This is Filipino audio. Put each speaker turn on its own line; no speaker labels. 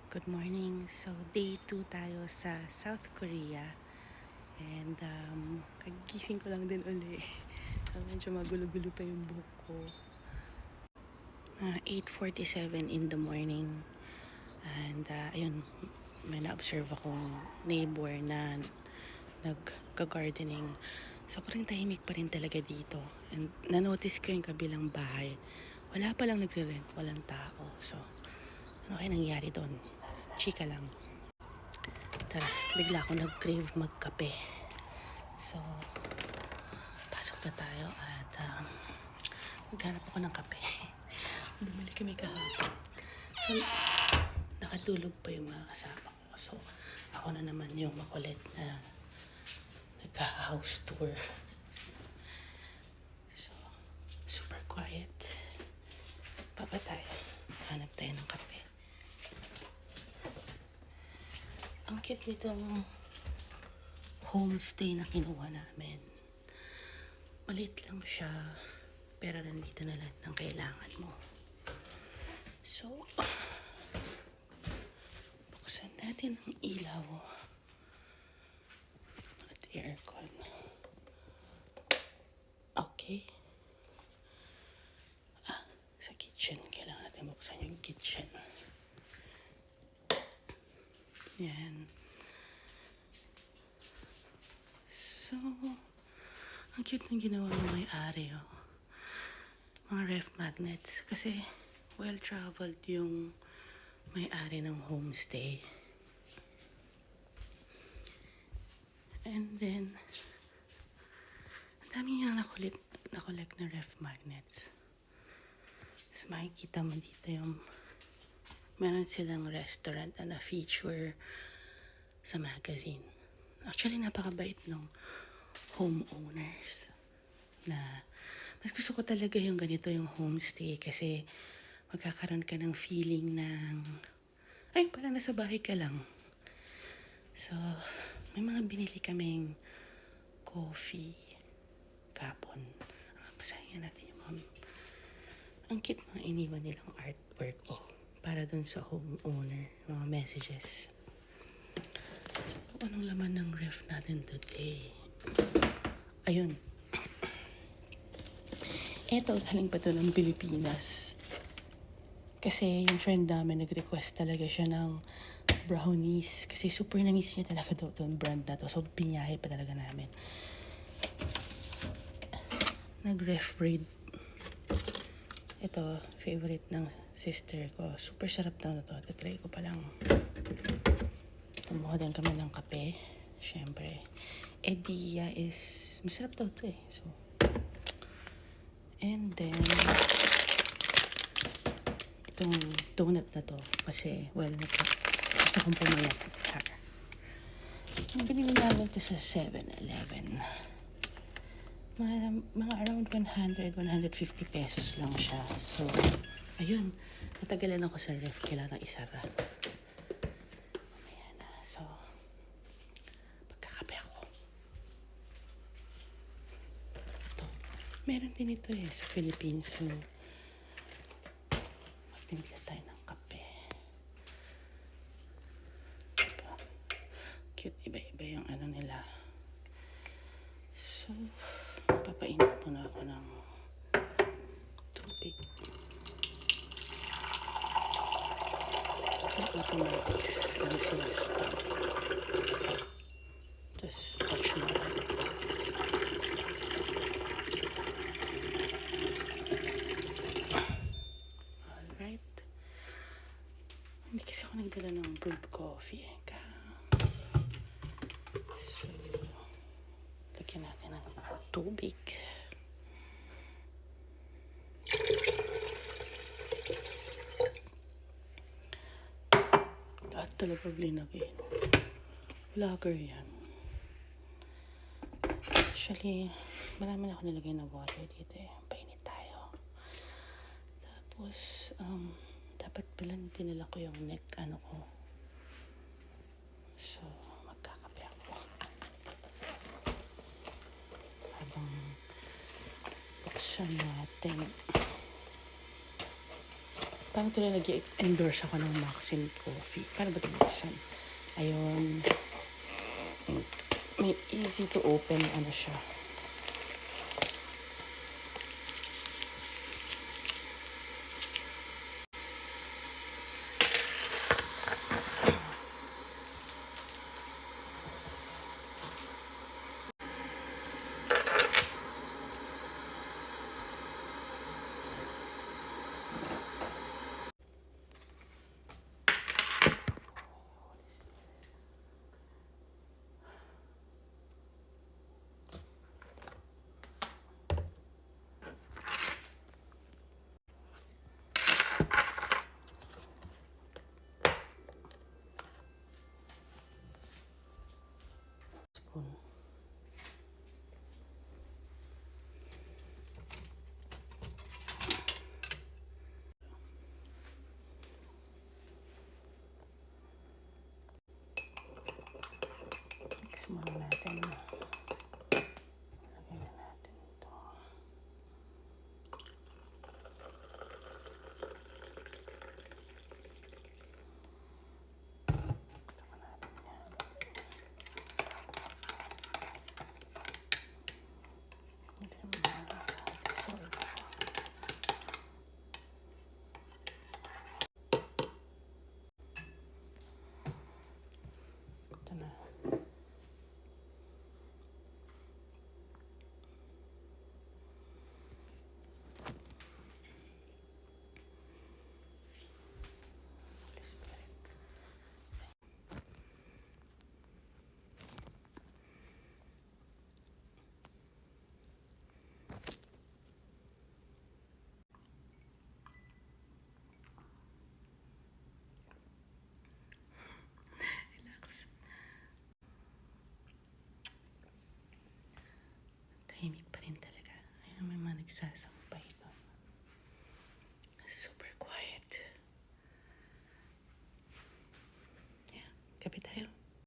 Good morning. So, day 2 tayo sa South Korea. And, kagising ko lang din uli. So, medyo magulo-gulo pa yung buhok ko. 8:47 in the morning. And, ayun, may na-observe akong neighbor na nag-gardening. Sobrang tahimik pa rin talaga dito. And, na-notice ko yung kabilang bahay. Wala pa lang nagre-rent, walang tao. So, ano kaya nangyari doon? Chika lang. Tara, bigla ako nag-crave magkape. So, pasok na tayo at maghanap ako ng kape. Bumili kami kahapon. So, nakatulog pa yung mga kasama ko. So, ako na naman yung makulit na nagka-house tour. So, super quiet. Baba tayo. Hanap tayo ng kape. Ang cute nitong homestay na kinuha namin. Maliit lang siya, pero nandito na lahat ng kailangan mo. So, buksan natin ang ilaw at aircon. Okay. Sa kitchen. Kailangan natin buksan yung kitchen. Yan. So, ang cute ng ginawa ng may-ari, oh. Mga ref magnets. Kasi, well-traveled yung may-ari ng homestay. And then, ang dami niyang nakolek na ref magnets. So, makikita mo dito yung meron silang restaurant na feature sa magazine. Actually, napakabait ng homeowners na mas gusto ko talaga yung ganito yung homestay kasi magkakaroon ka ng feeling ng ay, parang nasa bahay ka lang. So, may mga binili kaming coffee kapon. Basahin natin yung mga ang cute mga iniwan nilang artwork para dun sa homeowner, mga messages. So, anong laman ng ref natin today? Ayun. Eto, galing pa to ng Pilipinas. Kasi yung friend namin nag-request talaga siya ng brownies. Kasi super na-miss niya talaga itong brand na to. So, pinyahe pa talaga namin. Nag-ref raid. Ito, favorite ng sister ko. Super sarap daw na to. Tatry ko pa lang. Kumuha din kami ng kape. Siyempre. Edia is, masarap daw to eh. So, and then, itong donut na to. Kasi, well, gusto kong pumayat. Ang binili namin ito sa 7-Eleven. Mga around 100-150 pesos lang siya. So, ayun. Natagalan ako sa ref. Kailangan isara. Ayan na. So, pagkakape ako. Ito. Meron din ito eh sa Philippines. So, magtimpla tayo ng kape. Diba? Cute. Iba-iba yung ano nila. So, papainit muna ako ng tubig. Automatic. Ano sila sa tapos, touch mo natin. Alright. Hindi kasi ako nagdala ng brewed coffee. So, lagyan natin ng tubig. Lahat talaga linagay. Vlogger yan. Actually, marami na ako nilagay na water dito eh. Painit tayo. Tapos, dapat pala dinala ko yung neck ko. So, magkakape ako. Habang buksan natin. Parang tuloy nag-endorse ako ng Maxine Coffee. Paano ba ito buksan? Ayun. May easy to open ano siya. Spoon. Mix muna natin. Lagyan na natin ito. Ito na. Relax. Tahimik pa rin talaga. Ayun, may mga nagsasampay doon. Super quiet. Yeah, kape tayo.